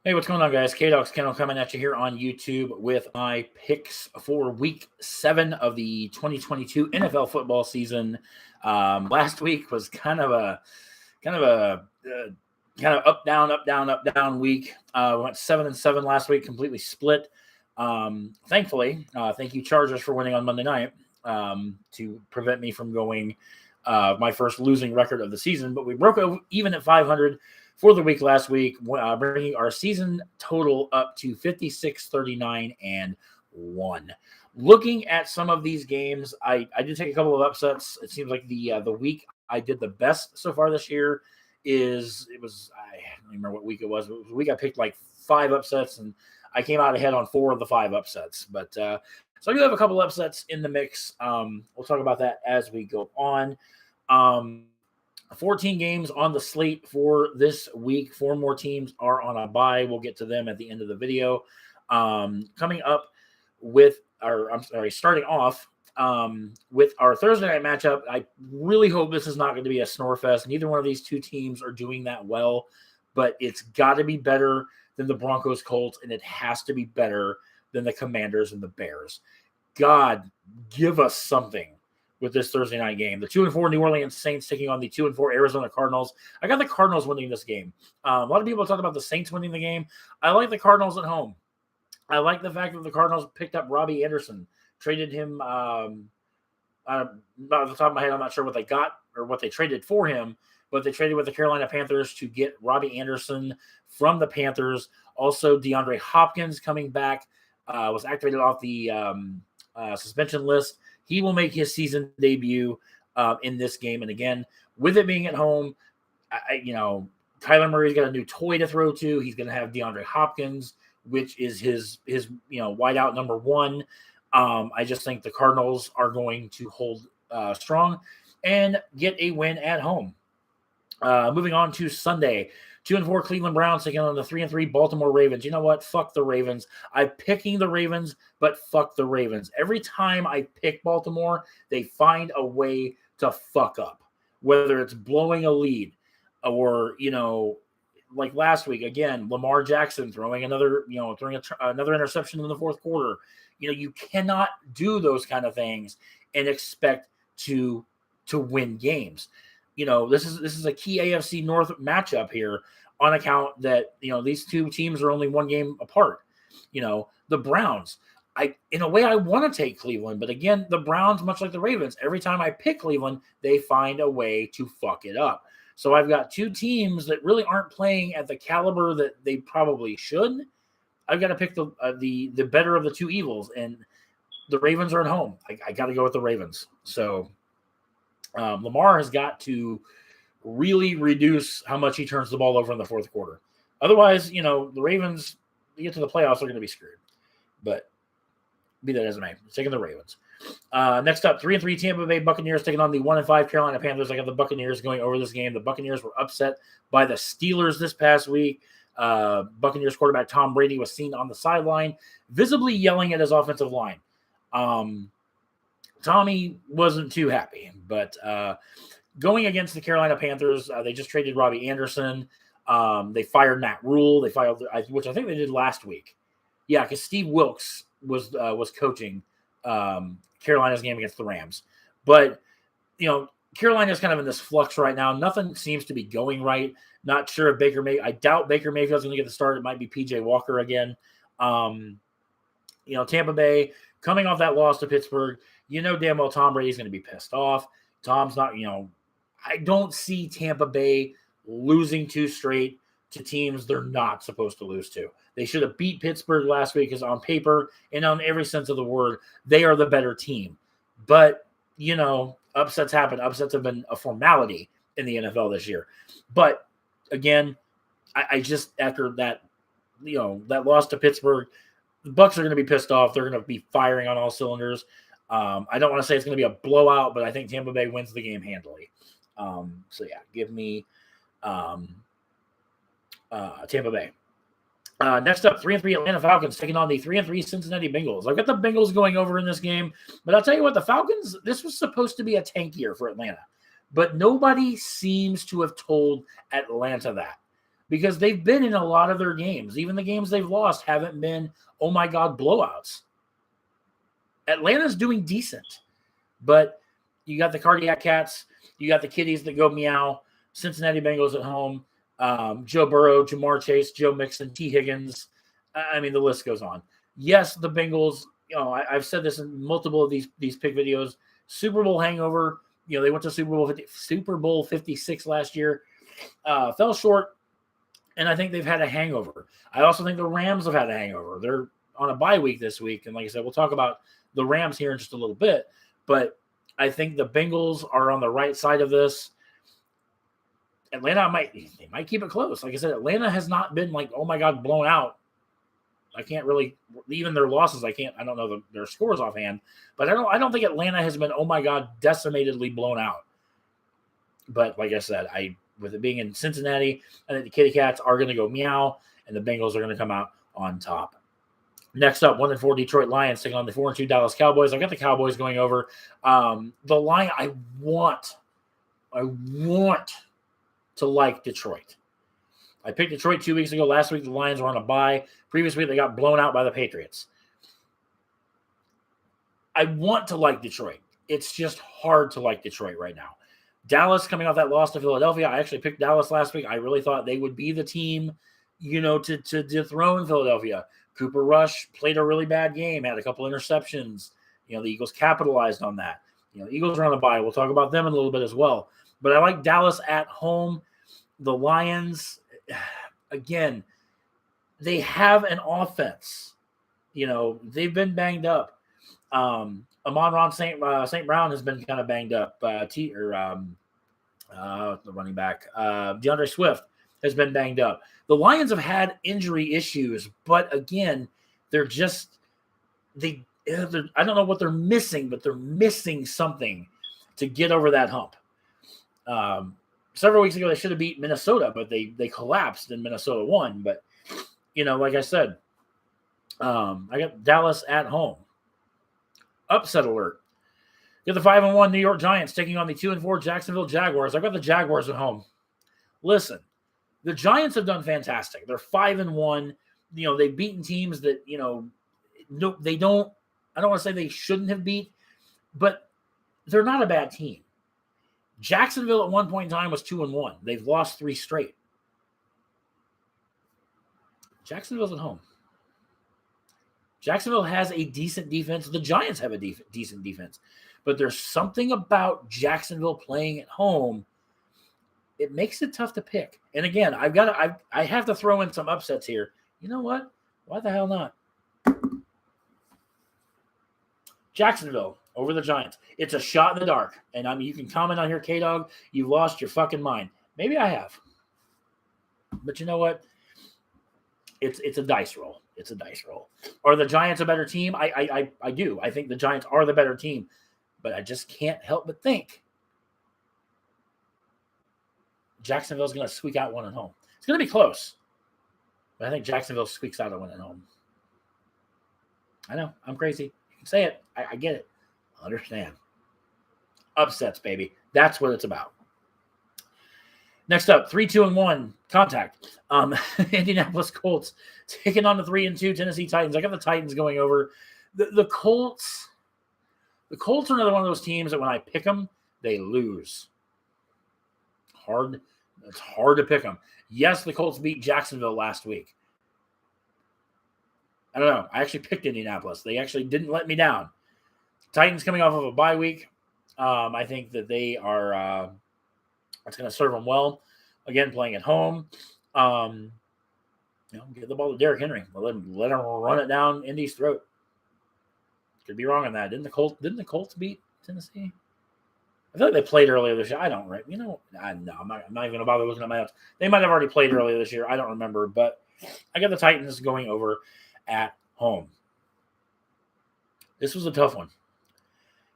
Hey, what's going on, guys? K-Dogs Kennel coming at you here on YouTube with my picks for Week 7 of the 2022 NFL football season. Last week was kind of a kind of up down week. We went 7-7 last week, completely split. Thankfully, thank you Chargers for winning on Monday night to prevent me from going my first losing record of the season. But we broke even at 500 for the week last week, bringing our season total up to 56-39-1. Looking at some of these games, I did take a couple of upsets. It seems like the week I did the best so far this year I don't remember what week it was. But it was a week I picked like 5 upsets, and I came out ahead on 4 of the 5 upsets. But so I do have a couple upsets in the mix. We'll talk about that as we go on. 14 games on the slate for this week. 4 more teams are on a bye. We'll get to them at the end of the video. Coming up starting off with our Thursday night matchup. I really hope this is not going to be a snore fest. Neither one of these two teams are doing that well, but it's got to be better than the Broncos Colts, and it has to be better than the Commanders and the Bears. God, give us something with this Thursday night game. The 2-4 New Orleans Saints taking on the 2-4 Arizona Cardinals. I got the Cardinals winning this game. A lot of people talk about the Saints winning the game. I like the Cardinals at home. I like the fact that the Cardinals picked up Robbie Anderson, traded him. Off the top of my head, I'm not sure what they got or what they traded for him, but they traded with the Carolina Panthers to get Robbie Anderson from the Panthers. Also, DeAndre Hopkins coming back, was activated off the suspension list. He will make his season debut in this game. And again, with it being at home, Kyler Murray's got a new toy to throw to. He's going to have DeAndre Hopkins, which is his wideout number 1. I just think the Cardinals are going to hold strong and get a win at home. Moving on to Sunday, 2-4 Cleveland Browns taking on the 3-3 Baltimore Ravens. You know what? Fuck the Ravens. I'm picking the Ravens, but fuck the Ravens. Every time I pick Baltimore, they find a way to fuck up, whether it's blowing a lead or, like last week, again, Lamar Jackson throwing another interception in the fourth quarter. You cannot do those kind of things and expect to win games. This is a key AFC North matchup here on account that, these two teams are only 1 game apart. The Browns, in a way, I want to take Cleveland, but again, the Browns, much like the Ravens, every time I pick Cleveland, they find a way to fuck it up. So I've got 2 teams that really aren't playing at the caliber that they probably should. I've got to pick the better of the 2 evils, and the Ravens are at home. I got to go with the Ravens. So Lamar has got to really reduce how much he turns the ball over in the fourth quarter. Otherwise, the Ravens, they get to the playoffs, they're going to be screwed. But be that as it may, taking the Ravens. Next up, 3-3 Tampa Bay Buccaneers taking on the 1-5 Carolina Panthers. I got the Buccaneers going over this game. The Buccaneers were upset by the Steelers this past week. Buccaneers quarterback Tom Brady was seen on the sideline, visibly yelling at his offensive line. Tommy wasn't too happy, but going against the Carolina Panthers, they just traded Robbie Anderson. They fired Matt Rule. Which I think they did last week. Yeah, because Steve Wilkes was coaching Carolina's game against the Rams. But, Carolina's kind of in this flux right now. Nothing seems to be going right. Not sure if I doubt Baker Mayfield's going to get the start. It might be PJ Walker again. Tampa Bay coming off that loss to Pittsburgh. Damn well Tom Brady's going to be pissed off. Tom's not, I don't see Tampa Bay losing 2 straight to teams they're not supposed to lose to. They should have beat Pittsburgh last week because on paper and on every sense of the word, they are the better team. But, upsets happen. Upsets have been a formality in the NFL this year. But, again, I just, after that, that loss to Pittsburgh, the Bucs are going to be pissed off. They're going to be firing on all cylinders. I don't want to say it's going to be a blowout, but I think Tampa Bay wins the game handily. Give me Tampa Bay. Next up, 3-3 Atlanta Falcons taking on the 3-3 Cincinnati Bengals. I've got the Bengals going over in this game, but I'll tell you what, the Falcons, this was supposed to be a tank year for Atlanta, but nobody seems to have told Atlanta that. because they've been in a lot of their games. Even the games they've lost haven't been, oh my God, blowouts. Atlanta's doing decent, but you got the Cardiac Cats, you got the Kitties that go meow, Cincinnati Bengals at home, Joe Burrow, Jamar Chase, Joe Mixon, T. Higgins. I mean, the list goes on. Yes, the Bengals, I've said this in multiple of these pick videos, Super Bowl hangover. They went to Super Bowl 56 last year, fell short, and I think they've had a hangover. I also think the Rams have had a hangover. They're on a bye week this week, and like I said, we'll talk about the Rams here in just a little bit, but I think the Bengals are on the right side of this. Atlanta might keep it close. Like I said, Atlanta has not been like, oh my God, blown out. I can't really, even their losses, I don't know their scores offhand, but I don't think Atlanta has been, oh my God, decimatedly blown out. But like I said, with it being in Cincinnati, I think the Kitty Cats are going to go meow, and the Bengals are going to come out on top. Next up, 1-4 Detroit Lions taking on the 4-2 Dallas Cowboys. I've got the Cowboys going over. The line, I want to like Detroit. I picked Detroit 2 weeks ago. Last week, the Lions were on a bye. Previous week, they got blown out by the Patriots. I want to like Detroit. It's just hard to like Detroit right now. Dallas coming off that loss to Philadelphia. I actually picked Dallas last week. I really thought they would be the team, to dethrone Philadelphia. Cooper Rush played a really bad game, had a couple interceptions. The Eagles capitalized on that. The Eagles are on the bye. We'll talk about them in a little bit as well. But I like Dallas at home. The Lions, again, they have an offense. They've been banged up. Amon-Ra St. Brown has been kind of banged up. The running back, DeAndre Swift has been banged up. The Lions have had injury issues, but again, they're just I don't know what they're missing, but they're missing something to get over that hump. Several weeks ago, they should have beat Minnesota, but they collapsed and Minnesota won. But, like I said, I got Dallas at home. Upset alert. Get the 5-1 New York Giants taking on the 2-4 Jacksonville Jaguars. I've got the Jaguars at home. Listen, the Giants have done fantastic. They're 5-1. They've beaten teams that, no, they don't. I don't want to say they shouldn't have beat, but they're not a bad team. Jacksonville at one point in time was 2-1. They've lost 3 straight. Jacksonville's at home. Jacksonville has a decent defense. The Giants have a decent defense. But there's something about Jacksonville playing at home. It makes it tough to pick. And again, I have to throw in some upsets here. You know what? Why the hell not? Jacksonville over the Giants. It's a shot in the dark. And you can comment on here, K-Dog, you've lost your fucking mind. Maybe I have. But you know what? It's a dice roll. It's a dice roll. Are the Giants a better team? I do. I think the Giants are the better team. But I just can't help but think Jacksonville's going to squeak out one at home. It's going to be close. But I think Jacksonville squeaks out a one at home. I know. I'm crazy. You can say it. I get it. I understand. Upsets, baby. That's what it's about. Next up, 3-2-1 contact. Indianapolis Colts taking on the 3-2 Tennessee Titans. I got the Titans going over. The Colts. The Colts are another one of those teams that when I pick them, they lose. It's hard to pick them. Yes, the Colts beat Jacksonville last week. I don't know. I actually picked Indianapolis. They actually didn't let me down. Titans coming off of a bye week. I think that they are it's going to serve them well. Again, playing at home. Give the ball to Derrick Henry. Let him run it down Indy's throat. Could be wrong on that. Didn't the Colts beat Tennessee? I feel like they played earlier this year. I don't right. No, I'm not even going to bother looking at my notes. They might have already played earlier this year. I don't remember, but I got the Titans going over at home. This was a tough one.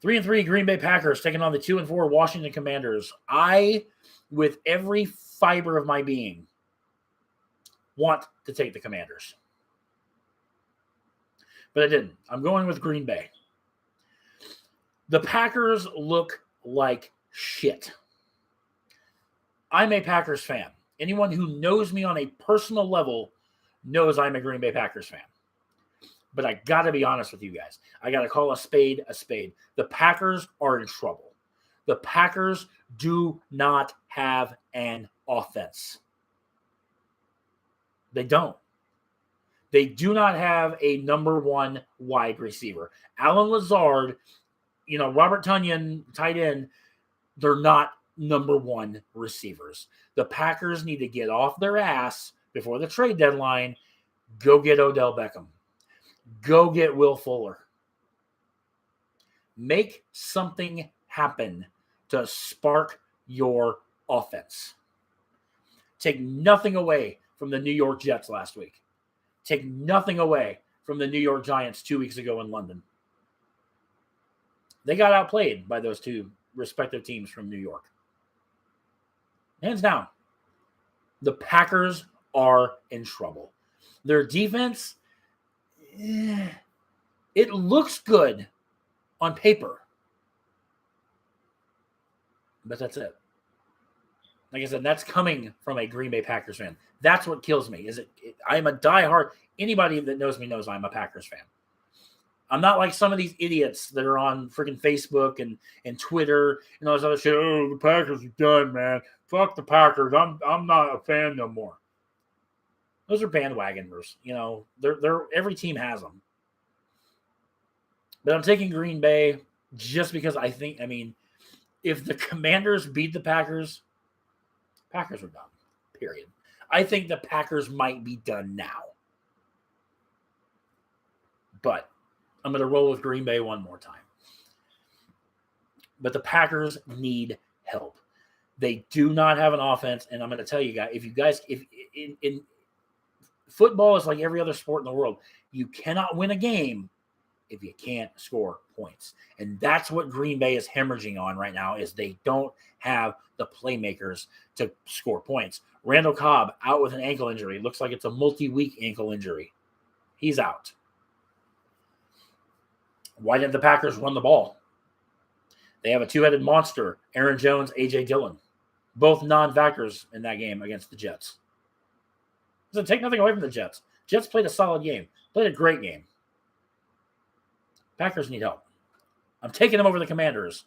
3-3 Green Bay Packers taking on the 2-4 Washington Commanders. I, with every fiber of my being, want to take the Commanders. But I didn't. I'm going with Green Bay. The Packers look like shit. I'm a Packers fan. Anyone who knows me on a personal level knows I'm a Green Bay Packers fan. But I got to be honest with you guys. I got to call a spade a spade. The Packers are in trouble. The Packers do not have an offense. They don't. They do not have a number one wide receiver. Allen Lazard, Robert Tonyan, tight end, they're not number one receivers. The Packers need to get off their ass before the trade deadline. Go get Odell Beckham. Go get Will Fuller. Make something happen to spark your offense. Take nothing away from the New York Jets last week. Take nothing away from the New York Giants 2 weeks ago in London. They got outplayed by those two respective teams from New York. Hands down. The Packers are in trouble. Their defense, it looks good on paper. But that's it. Like I said, that's coming from a Green Bay Packers fan. That's what kills me. I'm a diehard. Anybody that knows me knows I'm a Packers fan. I'm not like some of these idiots that are on freaking Facebook and Twitter and all this other shit. Oh, the Packers are done, man. Fuck the Packers. I'm not a fan no more. Those are bandwagoners. They're every team has them. But I'm taking Green Bay just because if the Commanders beat the Packers are done. Period. I think the Packers might be done now. But I'm going to roll with Green Bay one more time. But the Packers need help. They do not have an offense, and I'm going to tell you guys, if in football is like every other sport in the world, you cannot win a game if you can't score points. And that's what Green Bay is hemorrhaging on right now, is they don't have the playmakers to score points. Randall Cobb out with an ankle injury. Looks like it's a multi-week ankle injury. He's out. Why didn't the Packers run the ball? They have a two-headed monster, Aaron Jones, A.J. Dillon. Both non-factors in that game against the Jets. So take nothing away from the Jets. Jets played a solid game. Played a great game. Packers need help. I'm taking them over the Commanders,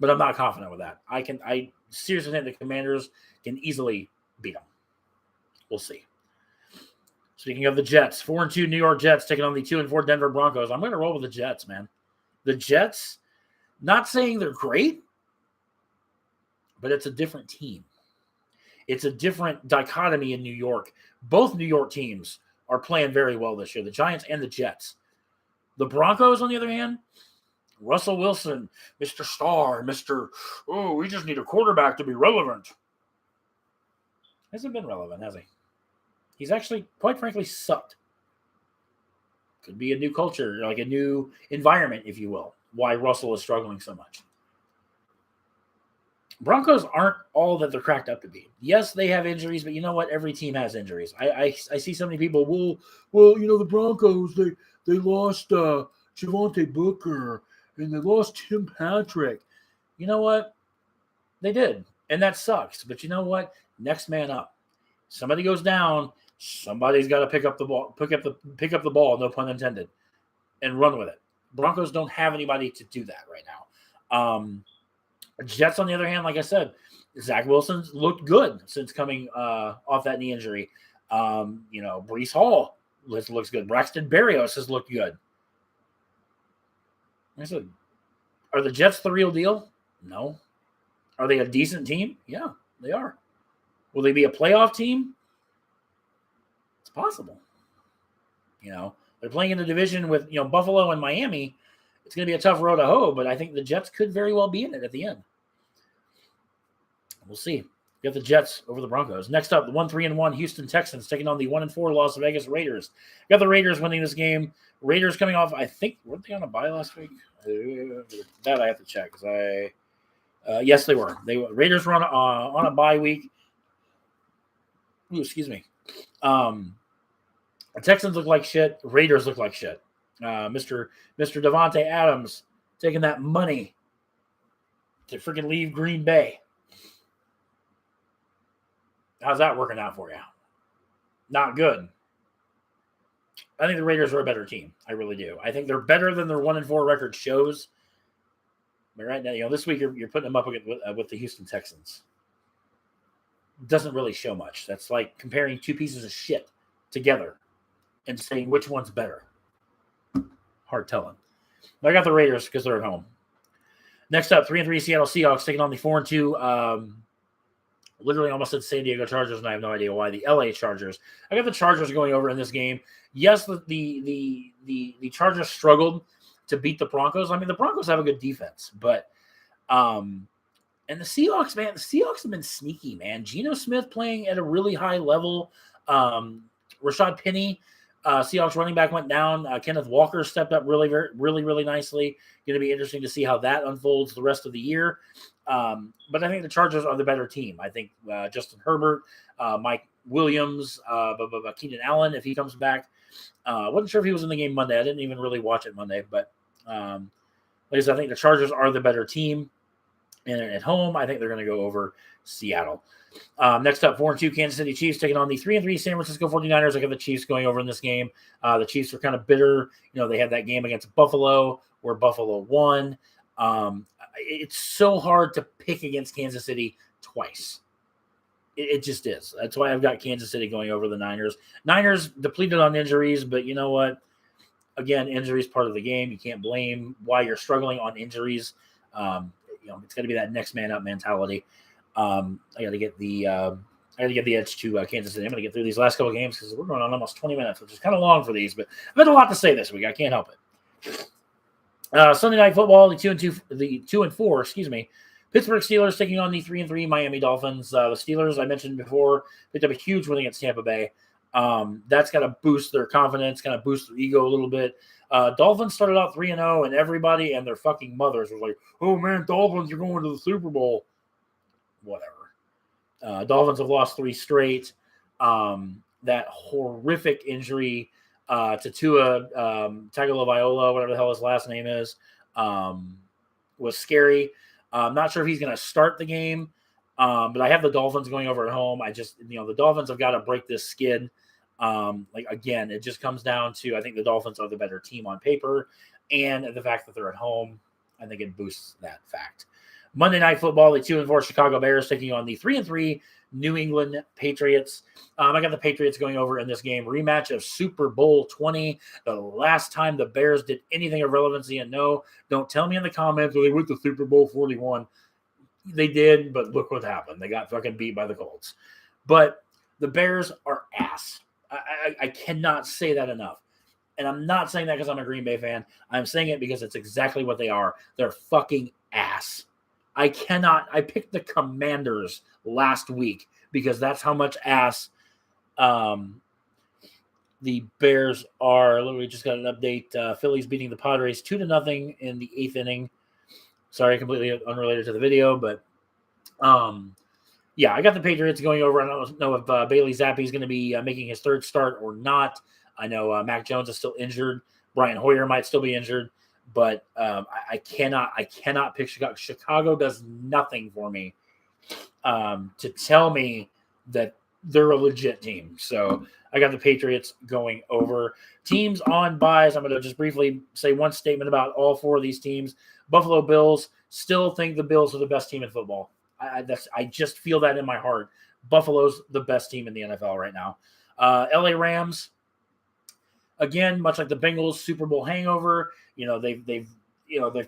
but I'm not confident with that. I seriously think the Commanders can easily beat them. We'll see. Speaking of the Jets, 4-2 New York Jets taking on the 2-4 Denver Broncos. I'm going to roll with the Jets, man. The Jets, not saying they're great, but it's a different team. It's a different dichotomy in New York. Both New York teams are playing very well this year, the Giants and the Jets. The Broncos, on the other hand, Russell Wilson, Mr. Star, we just need a quarterback to be relevant. Hasn't been relevant, has he? He's actually, quite frankly, sucked. Could be a new culture, like a new environment, if you will, why Russell is struggling so much. Broncos aren't all that they're cracked up to be. Yes, they have injuries, but you know what? Every team has injuries. I see so many people, the Broncos, they lost Javonte Booker, and they lost Tim Patrick. You know what? They did, and that sucks. But you know what? Next man up. Somebody goes down. Somebody's got to pick up the ball, pick up the ball, no pun intended, and run with it. Broncos don't have anybody to do that right now. Jets, on the other hand, like I said, Zach Wilson's looked good since coming off that knee injury. Breece Hall looks good. Braxton Berrios has looked good. I said, are the Jets the real deal? No. Are they a decent team? Yeah, they are. Will they be a playoff team? It's possible. They're playing in the division with, Buffalo and Miami. It's going to be a tough road to hoe, but I think the Jets could very well be in it at the end. We'll see. We got the Jets over the Broncos. Next up, the 1-3-1 Houston Texans taking on the 1-4 Las Vegas Raiders. Got the Raiders winning this game. Raiders coming off, I think, weren't they on a bye last week? That I have to check because yes, they were. Raiders were on a bye week. Ooh, excuse me. The Texans look like shit. Raiders look like shit. Mr. Davante Adams taking that money to freaking leave Green Bay. How's that working out for you? Not good. I think the Raiders are a better team. I really do. I think they're better than their 1-4 record shows. But right now, this week you're putting them up with the Houston Texans. Doesn't really show much. That's like comparing two pieces of shit together and saying which one's better. Hard telling. But I got the Raiders because they're at home. Next up, 3-3 Seattle Seahawks taking on the 4-2. Literally almost said San Diego Chargers, and I have no idea why. The LA Chargers. I got the Chargers going over in this game. Yes, the Chargers struggled to beat the Broncos. I mean, the Broncos have a good defense, but and the Seahawks, man, the Seahawks have been sneaky, man. Geno Smith playing at a really high level. Rashad Penny, Seahawks running back, went down. Kenneth Walker stepped up really nicely. Going to be interesting to see how that unfolds the rest of the year. But I think the Chargers are the better team. I think Justin Herbert, Mike Williams, Keenan Allen, if he comes back. Wasn't sure if he was in the game Monday. I didn't even really watch it Monday. But like I said, I think the Chargers are the better team. And at home, I think they're going to go over Seattle. Next up, 4-2 Kansas City Chiefs taking on the 3-3 San Francisco 49ers. I got the Chiefs going over in this game. The Chiefs are kind of bitter. They had that game against Buffalo where Buffalo won. It's so hard to pick against Kansas City twice. It just is. That's why I've got Kansas City going over the Niners. Niners depleted on injuries, but you know what? Again, injuries part of the game. You can't blame why you're struggling on injuries. It's got to be that next man up mentality. I got to get the edge to Kansas City. I'm going to get through these last couple of games because we're going on almost 20 minutes, which is kind of long for these. But I've had a lot to say this week. I can't help it. Sunday Night Football, the 2-4, excuse me. Pittsburgh Steelers taking on the 3-3 Miami Dolphins. The Steelers, I mentioned before, picked up a huge win against Tampa Bay. That's got to boost their confidence, kind of boost their ego a little bit. Dolphins started out 3-0, and everybody and their fucking mothers was like, "Oh man, Dolphins, you're going to the Super Bowl." Whatever. Dolphins have lost 3 straight. That horrific injury to Tua Tagovailoa, whatever the hell his last name is, was scary. I'm not sure if he's going to start the game, but I have the Dolphins going over at home. The Dolphins have got to break this skid. Again, it just comes down to I think the Dolphins are the better team on paper, and the fact that they're at home, I think it boosts that fact. Monday Night Football, the 2-4 Chicago Bears taking on the 3-3 New England Patriots. I got the Patriots going over in this game. Rematch of Super Bowl 20, the last time the Bears did anything of relevancy. And no, don't tell me in the comments they went to Super Bowl 41. They did, but look what happened. They got fucking beat by the Colts. But the Bears are ass. I cannot say that enough. And I'm not saying that because I'm a Green Bay fan. I'm saying it because it's exactly what they are. They're fucking ass. I picked the Commanders last week because that's how much ass the Bears are. We just got an update. Phillies beating the Padres 2-0 in the 8th inning. Sorry, completely unrelated to the video, but I got the Patriots going over. I don't know if Bailey Zappi is going to be making his 3rd start or not. I know Mac Jones is still injured. Brian Hoyer might still be injured. But I cannot pick Chicago. Chicago does nothing for me to tell me that they're a legit team. So I got the Patriots going over. Teams on buys. I'm going to just briefly say one statement about all 4 of these teams. Buffalo Bills, still think the Bills are the best team in football. I just feel that in my heart. Buffalo's the best team in the NFL right now. LA Rams, again, much like the Bengals Super Bowl hangover, they've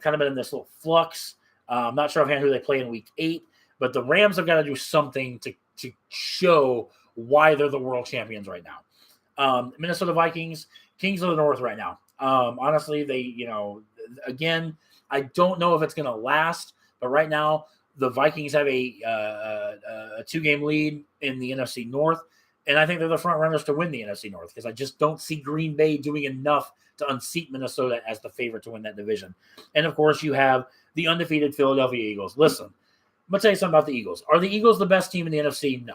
kind of been in this little flux. I'm not sure offhand who they play in week 8, but the Rams have got to do something to show why they're the world champions right now. Minnesota Vikings, Kings of the North right now. Honestly, again, I don't know if it's going to last, but right now the Vikings have a 2-game lead in the NFC North. And I think they're the front runners to win the NFC North because I just don't see Green Bay doing enough to unseat Minnesota as the favorite to win that division. And, of course, you have the undefeated Philadelphia Eagles. Listen, I'm going to tell you something about the Eagles. Are the Eagles the best team in the NFC? No.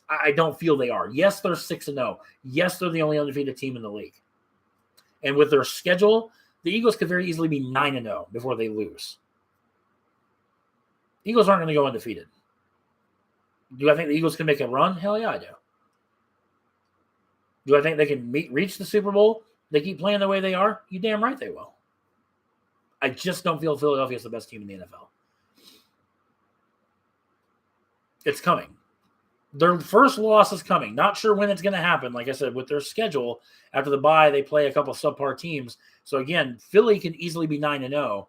I don't feel they are. Yes, they're 6-0. Yes, they're the only undefeated team in the league. And with their schedule, the Eagles could very easily be 9-0 before they lose. Eagles aren't going to go undefeated. Do I think the Eagles can make a run? Hell yeah, I do. Do I think they can reach the Super Bowl? They keep playing the way they are? You damn right they will. I just don't feel Philadelphia is the best team in the NFL. It's coming. Their first loss is coming. Not sure when it's going to happen. Like I said, with their schedule, after the bye, they play a couple of subpar teams. So again, Philly can easily be 9-0.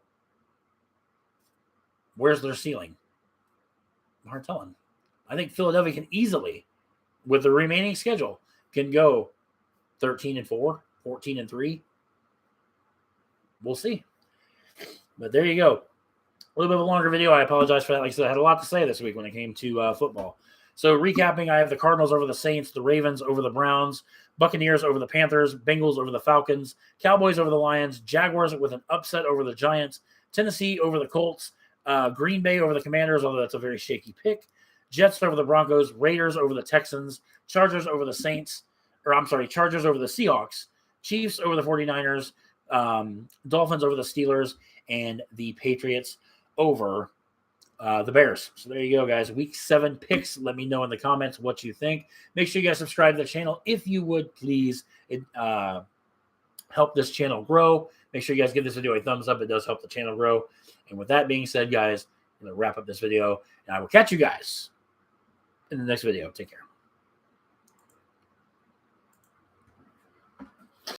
Where's their ceiling? Hard telling. I think Philadelphia can easily, with the remaining schedule, can go 13-4, 14-3. We'll see. But there you go. A little bit of a longer video. I apologize for that. Like I said, I had a lot to say this week when it came to football. So recapping, I have the Cardinals over the Saints, the Ravens over the Browns, Buccaneers over the Panthers, Bengals over the Falcons, Cowboys over the Lions, Jaguars with an upset over the Giants, Tennessee over the Colts, Green Bay over the Commanders, although that's a very shaky pick, Jets over the Broncos, Raiders over the Texans, Chargers over the Chargers over the Seahawks, Chiefs over the 49ers, Dolphins over the Steelers, and the Patriots over the Bears. So there you go, guys. Week 7 picks. Let me know in the comments what you think. Make sure you guys subscribe to the channel if you would, please. It help this channel grow. Make sure you guys give this video a thumbs up. It does help the channel grow. And with that being said, guys, I'm going to wrap up this video, and I will catch you guys in the next video. Take care.